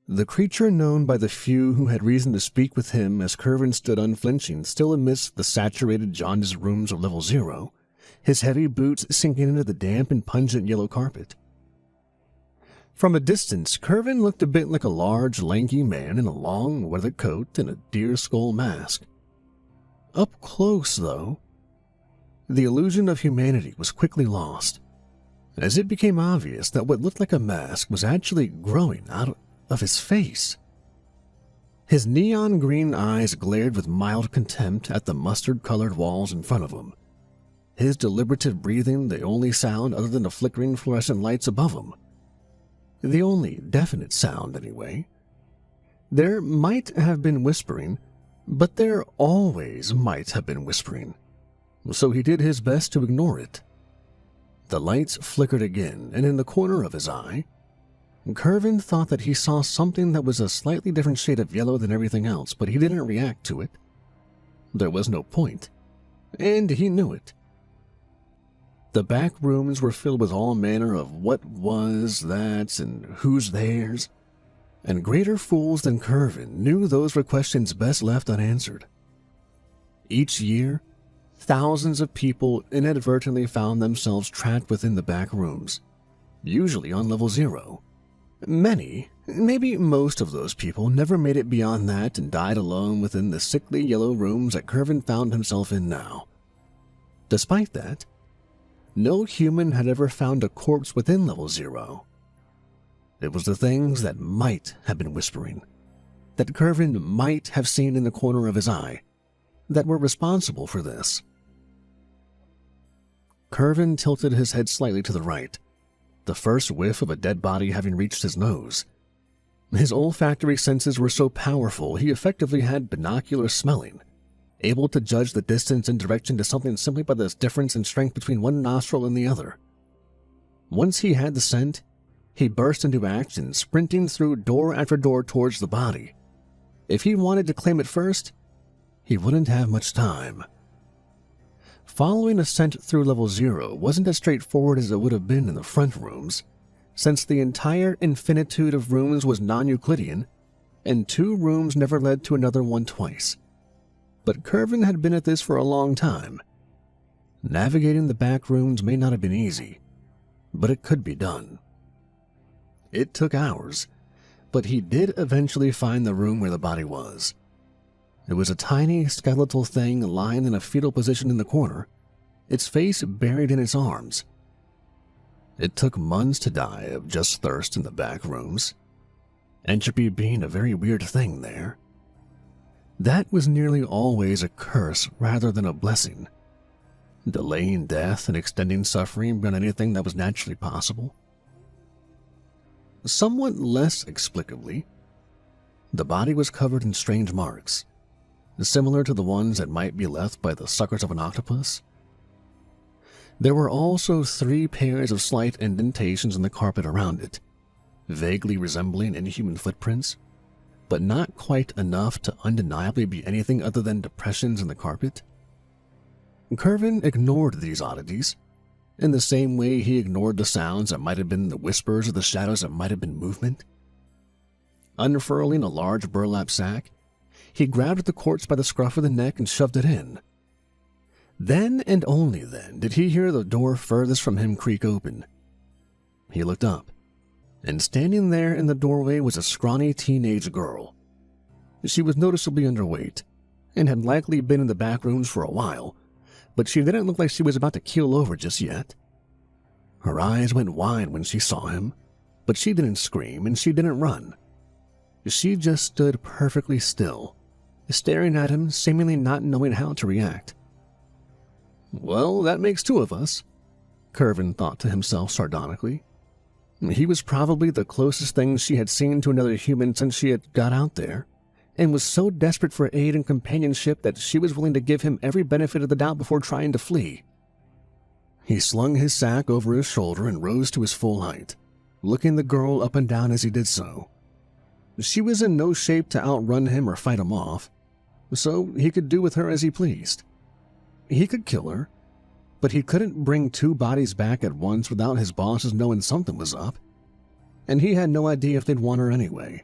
The creature known by the few who had reason to speak with him as Curvin stood unflinching still amidst the saturated jaundiced rooms of level 0, his heavy boots sinking into the damp and pungent yellow carpet. From a distance, Curvin looked a bit like a large, lanky man in a long, weathered coat and a deer skull mask. Up close, though, the illusion of humanity was quickly lost, as it became obvious that what looked like a mask was actually growing out of his face. His neon green eyes glared with mild contempt at the mustard-colored walls in front of him, his deliberative breathing the only sound other than the flickering fluorescent lights above him. The only definite sound, anyway. There might have been whispering, but there always might have been whispering, so he did his best to ignore it. The lights flickered again, and in the corner of his eye, Curvin thought that he saw something that was a slightly different shade of yellow than everything else, but he didn't react to it. There was no point, and he knew it. The back rooms were filled with all manner of what was, that's, and who's theirs, and greater fools than Curvin knew those were questions best left unanswered. Each year, thousands of people inadvertently found themselves trapped within the back rooms, usually on level 0. Many, maybe most of those people never made it beyond that and died alone within the sickly yellow rooms that Curvin found himself in now. Despite that, no human had ever found a corpse within level 0. It was the things that might have been whispering, that Curvin might have seen in the corner of his eye, that were responsible for this. Curvin tilted his head slightly to the right, the first whiff of a dead body having reached his nose. His olfactory senses were so powerful he effectively had binocular smelling, able to judge the distance and direction to something simply by the difference in strength between one nostril and the other. Once he had the scent, he burst into action, sprinting through door after door towards the body. If he wanted to claim it first, he wouldn't have much time. Following a scent through level 0 wasn't as straightforward as it would have been in the front rooms, since the entire infinitude of rooms was non-Euclidean, and 2 rooms never led to another one twice. But Curvin had been at this for a long time. Navigating the back rooms may not have been easy, but it could be done. It took hours, but he did eventually find the room where the body was. It was a tiny skeletal thing lying in a fetal position in the corner, its face buried in its arms. It took months to die of just thirst in the back rooms, entropy being a very weird thing there. That was nearly always a curse rather than a blessing, delaying death and extending suffering beyond anything that was naturally possible. Somewhat less explicably, the body was covered in strange marks, similar to the ones that might be left by the suckers of an octopus. There were also 3 pairs of slight indentations in the carpet around it, vaguely resembling inhuman footprints, but not quite enough to undeniably be anything other than depressions in the carpet. Curvin ignored these oddities, in the same way he ignored the sounds that might have been the whispers or the shadows that might have been movement. Unfurling a large burlap sack, he grabbed the corpse by the scruff of the neck and shoved it in. Then and only then did he hear the door furthest from him creak open. He looked up, and standing there in the doorway was a scrawny teenage girl. She was noticeably underweight, and had likely been in the back rooms for a while, but she didn't look like she was about to keel over just yet. Her eyes went wide when she saw him, but she didn't scream and she didn't run. She just stood perfectly still, staring at him, seemingly not knowing how to react. Well, that makes 2 of us, Curvin thought to himself sardonically. He was probably the closest thing she had seen to another human since she had got out there, and was so desperate for aid and companionship that she was willing to give him every benefit of the doubt before trying to flee. He slung his sack over his shoulder and rose to his full height, looking the girl up and down as he did so. She was in no shape to outrun him or fight him off, so he could do with her as he pleased. He could kill her, but he couldn't bring 2 bodies back at once without his bosses knowing something was up, and he had no idea if they'd want her anyway.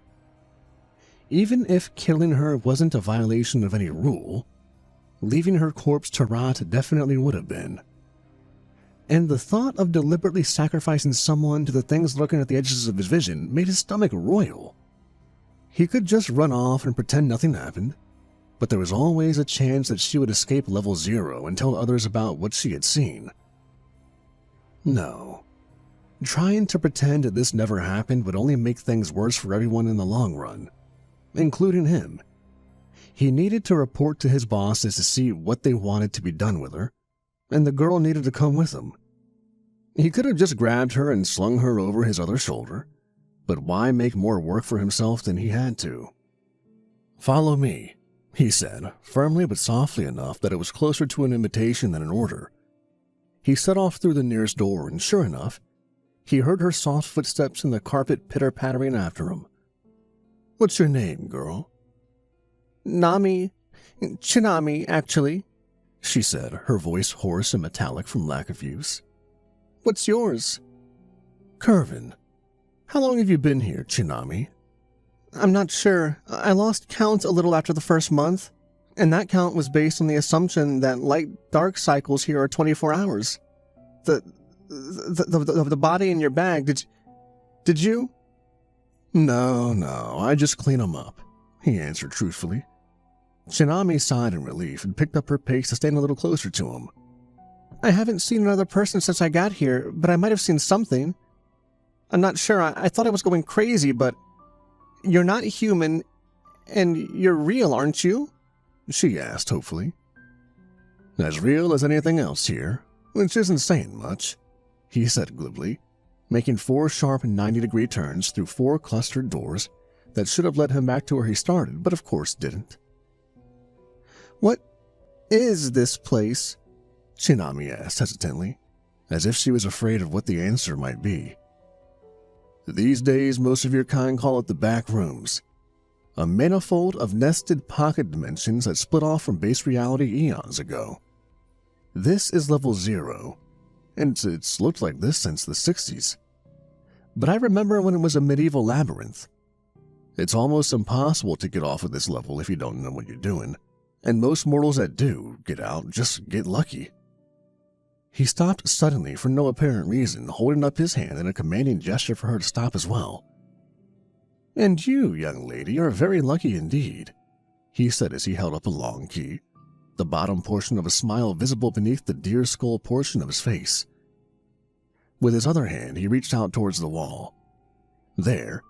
Even if killing her wasn't a violation of any rule, leaving her corpse to rot definitely would have been. And the thought of deliberately sacrificing someone to the things lurking at the edges of his vision made his stomach roil. He could just run off and pretend nothing happened, but there was always a chance that she would escape level 0 and tell others about what she had seen. No. Trying to pretend that this never happened would only make things worse for everyone in the long run, including him. He needed to report to his bosses to see what they wanted to be done with her, and the girl needed to come with him. He could have just grabbed her and slung her over his other shoulder, but why make more work for himself than he had to? "Follow me," he said, firmly but softly enough that it was closer to an invitation than an order. He set off through the nearest door, and sure enough, he heard her soft footsteps in the carpet pitter-pattering after him. "What's your name, girl?" "Nami. Chinami, actually," she said, her voice hoarse and metallic from lack of use. "What's yours?" "Curvin. How long have you been here, Chinami?" "I'm not sure. I lost count a little after the first month, and that count was based on the assumption that light-dark cycles here are 24 hours. The body in your bag, did you?" No, I just clean them up," he answered truthfully. Chinami sighed in relief and picked up her pace to stand a little closer to him. "I haven't seen another person since I got here, but I might have seen something. I'm not sure. I thought I was going crazy, but you're not human, and you're real, aren't you?" she asked hopefully. "As real as anything else here, which isn't saying much," he said glibly, making 4 sharp 90-degree turns through 4 clustered doors that should have led him back to where he started, but of course didn't. "What is this place?" Chinami asked hesitantly, as if she was afraid of what the answer might be. "These days, most of your kind call it the Backrooms, a manifold of nested pocket dimensions that split off from base reality eons ago. This is level 0, and it's looked like this since the 60s. But I remember when it was a medieval labyrinth. It's almost impossible to get off of this level if you don't know what you're doing, and most mortals that do get out just get lucky." He stopped suddenly for no apparent reason, holding up his hand in a commanding gesture for her to stop as well. "And you, young lady, are very lucky indeed," he said as he held up a long key, the bottom portion of a smile visible beneath the deer skull portion of his face. With his other hand, he reached out towards the wall. There,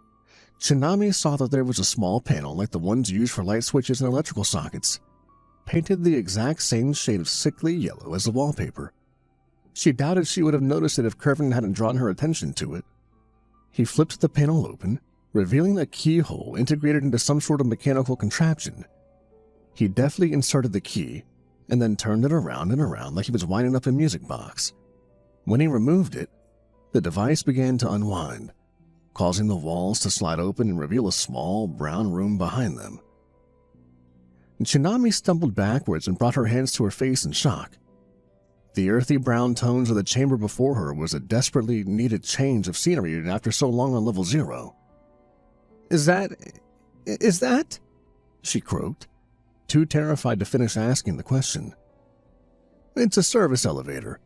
Chinami saw that there was a small panel like the ones used for light switches and electrical sockets, painted the exact same shade of sickly yellow as the wallpaper. She doubted she would have noticed it if Curvin hadn't drawn her attention to it. He flipped the panel open, revealing a keyhole integrated into some sort of mechanical contraption. He deftly inserted the key, and then turned it around and around like he was winding up a music box. When he removed it, the device began to unwind, causing the walls to slide open and reveal a small, brown room behind them. Chinami stumbled backwards and brought her hands to her face in shock. The earthy brown tones of the chamber before her was a desperately needed change of scenery after so long on level 0. Is that? She croaked, too terrified to finish asking the question. "It's a service elevator,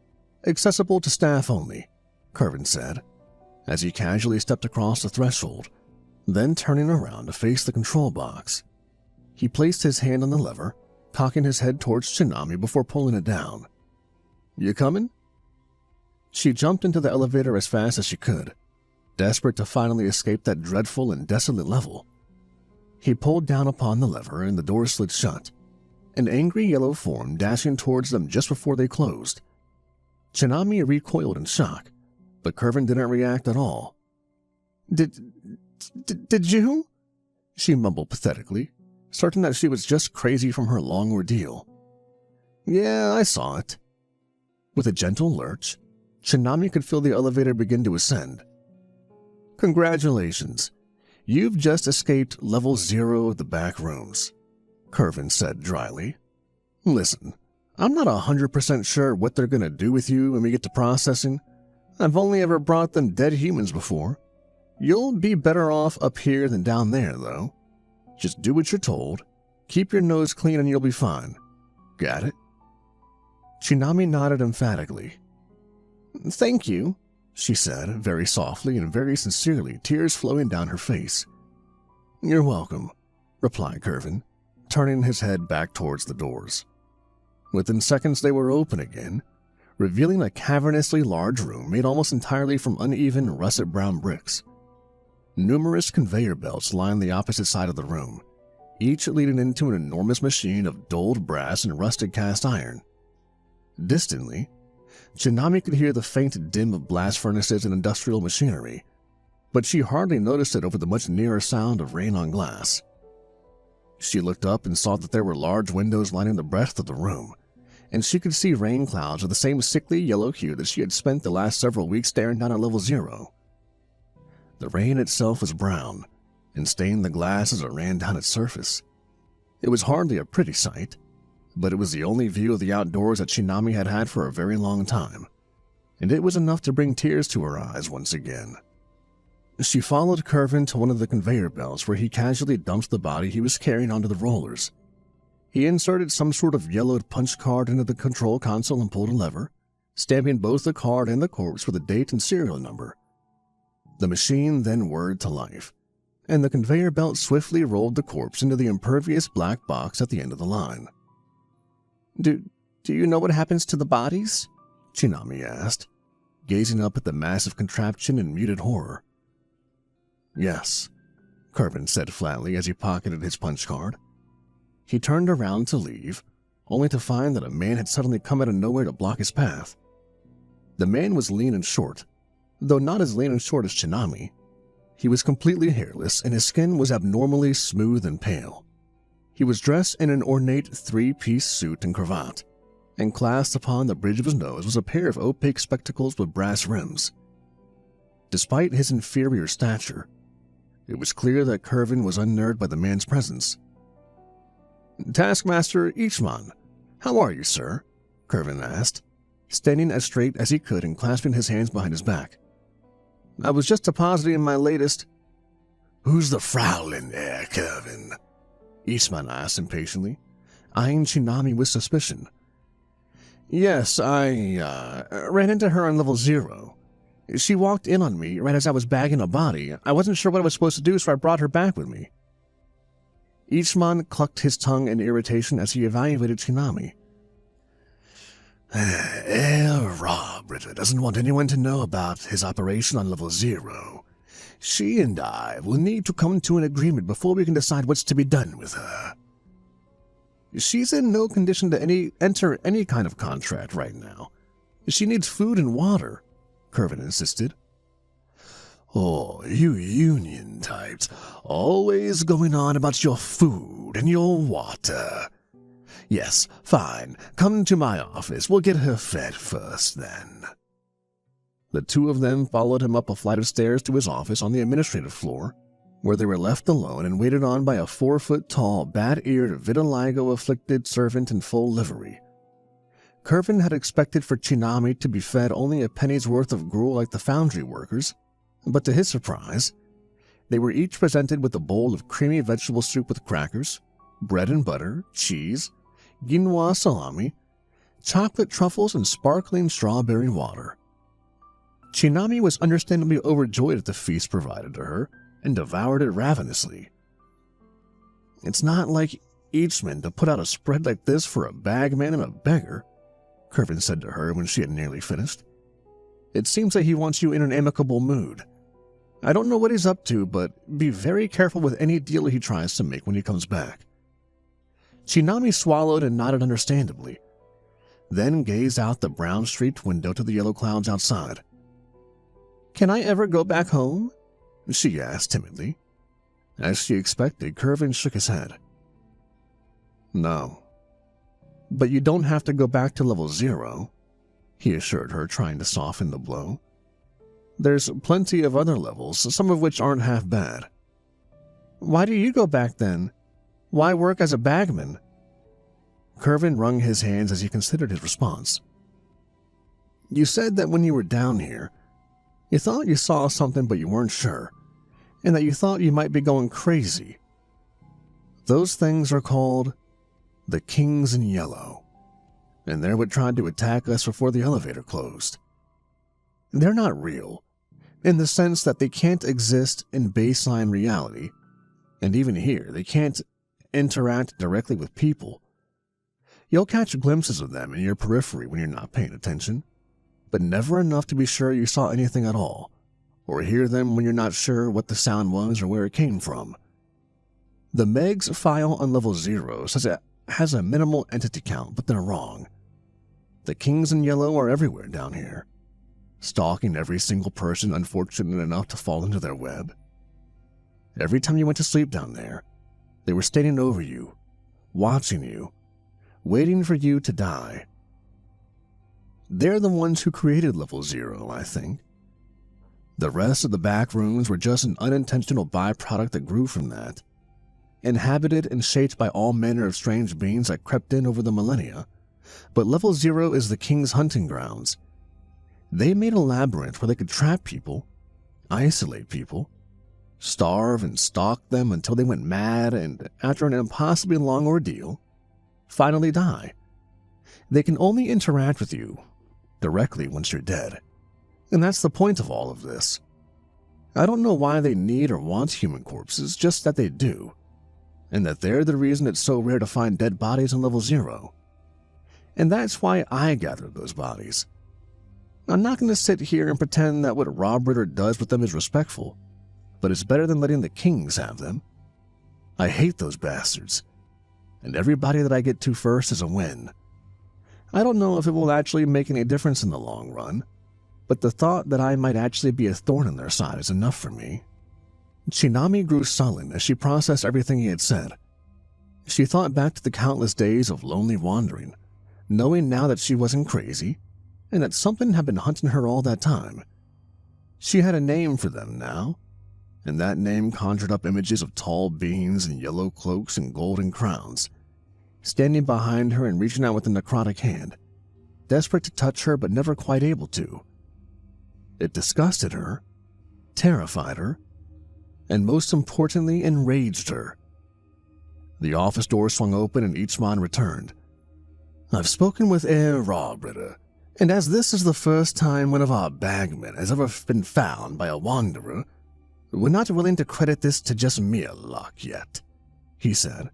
accessible to staff only," Curvin said, as he casually stepped across the threshold, then turning around to face the control box. He placed his hand on the lever, cocking his head towards Chinami before pulling it down. "You coming?" She jumped into the elevator as fast as she could, desperate to finally escape that dreadful and desolate level. He pulled down upon the lever and the door slid shut, an angry yellow form dashing towards them just before they closed. Chinami recoiled in shock, but Curvin didn't react at all. Did you?" she mumbled pathetically, certain that she was just crazy from her long ordeal. "Yeah, I saw it." With a gentle lurch, Chinami could feel the elevator begin to ascend. "Congratulations. You've just escaped level 0 of the Backrooms," Curvin said dryly. "Listen, I'm not 100% sure what they're going to do with you when we get to processing. I've only ever brought them dead humans before. You'll be better off up here than down there, though. Just do what you're told, keep your nose clean, and you'll be fine. Got it?" Chinami nodded emphatically. "Thank you," she said, very softly and very sincerely, tears flowing down her face. "You're welcome," replied Curvin, turning his head back towards the doors. Within seconds they were open again, revealing a cavernously large room made almost entirely from uneven, russet brown bricks. Numerous conveyor belts lined the opposite side of the room, each leading into an enormous machine of dulled brass and rusted cast iron. Distantly, Chinami could hear the faint dim of blast furnaces and industrial machinery, but she hardly noticed it over the much nearer sound of rain on glass. She looked up and saw that there were large windows lining the breadth of the room, and she could see rain clouds of the same sickly yellow hue that she had spent the last several weeks staring down at level 0. The rain itself was brown and stained the glass as it ran down its surface. It was hardly a pretty sight, but it was the only view of the outdoors that Chinami had had for a very long time, and it was enough to bring tears to her eyes once again. She followed Curvin to one of the conveyor belts where he casually dumped the body he was carrying onto the rollers. He inserted some sort of yellowed punch card into the control console and pulled a lever, stamping both the card and the corpse with a date and serial number. The machine then whirred to life, and the conveyor belt swiftly rolled the corpse into the impervious black box at the end of the line. Do you know what happens to the bodies?" Chinami asked, gazing up at the massive contraption in muted horror. "Yes," Curvin said flatly as he pocketed his punch card. He turned around to leave, only to find that a man had suddenly come out of nowhere to block his path. The man was lean and short, though not as lean and short as Chinami. He was completely hairless, and his skin was abnormally smooth and pale. He was dressed in an ornate 3-piece suit and cravat, and clasped upon the bridge of his nose was a pair of opaque spectacles with brass rims. Despite his inferior stature, it was clear that Curvin was unnerved by the man's presence. "Taskmaster Ichman, how are you, sir?" Curvin asked, standing as straight as he could and clasping his hands behind his back. "I was just depositing my latest—" "Who's the Fraulein there, Curvin?" Ichman asked impatiently, eyeing Chinami with suspicion. "Yes, I ran into her on level 0. She walked in on me right as I was bagging a body. I wasn't sure what I was supposed to do, so I brought her back with me." Ichman clucked his tongue in irritation as he evaluated Chinami. Robert doesn't want anyone to know about his operation on level 0. She and I will need to come to an agreement before we can decide what's to be done with her." "She's in no condition to enter any kind of contract right now. She needs food and water," Curvin insisted. "Oh, you union types, always going on about your food and your water. Yes, fine, come to my office. We'll get her fed first, then." The two of them followed him up a flight of stairs to his office on the administrative floor, where they were left alone and waited on by a 4-foot-tall, bad-eared, vitiligo-afflicted servant in full livery. Curvin had expected for Chinami to be fed only a penny's worth of gruel like the foundry workers, but to his surprise, they were each presented with a bowl of creamy vegetable soup with crackers, bread and butter, cheese, quinoa salami, chocolate truffles, and sparkling strawberry water. Chinami was understandably overjoyed at the feast provided to her and devoured it ravenously. "It's not like Eachman to put out a spread like this for a bagman and a beggar," Curvin said to her when she had nearly finished. "It seems that he wants you in an amicable mood. I don't know what he's up to, but be very careful with any deal he tries to make when he comes back." Chinami swallowed and nodded understandably, then gazed out the brown streaked window to the yellow clouds outside. "Can I ever go back home?" she asked timidly. As she expected, Curvin shook his head. "No. But you don't have to go back to level 0, he assured her, trying to soften the blow. "There's plenty of other levels, some of which aren't half bad." "Why do you go back then? Why work as a bagman?" Curvin wrung his hands as he considered his response. "You said that when you were down here, you thought you saw something but you weren't sure, and that you thought you might be going crazy. Those things are called the Kings in Yellow, and they're what tried to attack us before the elevator closed. They're not real, in the sense that they can't exist in baseline reality, and even here, they can't interact directly with people. You'll catch glimpses of them in your periphery when you're not paying attention, but never enough to be sure you saw anything at all, or hear them when you're not sure what the sound was or where it came from. The Meg's file on level 0 says it has a minimal entity count, but they're wrong. The Kings in Yellow are everywhere down here, stalking every single person unfortunate enough to fall into their web. Every time you went to sleep down there, they were standing over you, watching you, waiting for you to die. They're the ones who created level 0, I think. The rest of the Backrooms were just an unintentional byproduct that grew from that, inhabited and shaped by all manner of strange beings that crept in over the millennia. But level 0 is the King's hunting grounds. They made a labyrinth where they could trap people, isolate people, starve and stalk them until they went mad and, after an impossibly long ordeal, finally die. They can only interact with you directly once you're dead. And that's the point of all of this. I don't know why they need or want human corpses, just that they do. And that they're the reason it's so rare to find dead bodies on level 0. And that's why I gathered those bodies. I'm not going to sit here and pretend that what Rob Ritter does with them is respectful, but it's better than letting the Kings have them. I hate those bastards, and everybody that I get to first is a win. I don't know if it will actually make any difference in the long run, but the thought that I might actually be a thorn in their side is enough for me. Shinami grew sullen as she processed everything he had said. She thought back to the countless days of lonely wandering, knowing now that she wasn't crazy, and that something had been hunting her all that time. She had a name for them now, and that name conjured up images of tall beings in yellow cloaks and golden crowns, standing behind her and reaching out with a necrotic hand, desperate to touch her but never quite able to. It disgusted her, terrified her, and most importantly, enraged her. The office door swung open and Ichman returned. "I've spoken with Herr Robritter, and as this is the first time one of our bagmen has ever been found by a wanderer, we're not willing to credit this to just mere luck yet," he said,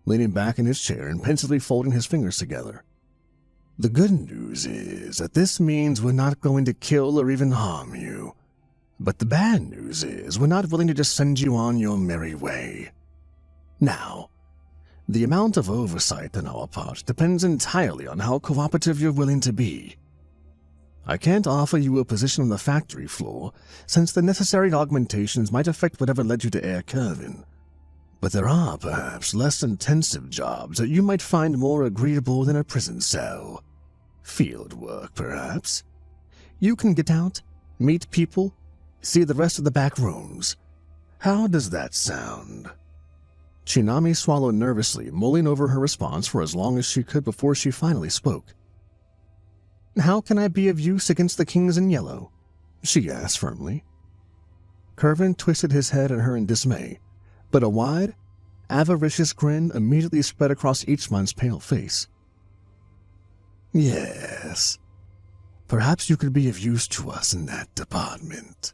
leaning back in his chair and pensively folding his fingers together. "The good news is that this means we're not going to kill or even harm you. But the bad news is we're not willing to just send you on your merry way. Now, the amount of oversight on our part depends entirely on how cooperative you're willing to be. I can't offer you a position on the factory floor, since the necessary augmentations might affect whatever led you to Air Curvin. But there are perhaps less intensive jobs that you might find more agreeable than a prison cell. Field work, perhaps. You can get out, meet people, see the rest of the Backrooms. How does that sound?" Shinami swallowed nervously, mulling over her response for as long as she could before she finally spoke. "How can I be of use against the Kings in Yellow?" she asked firmly. Curvin twisted his head at her in dismay, but a wide, avaricious grin immediately spread across Ichman's pale face. "Yes, perhaps you could be of use to us in that department."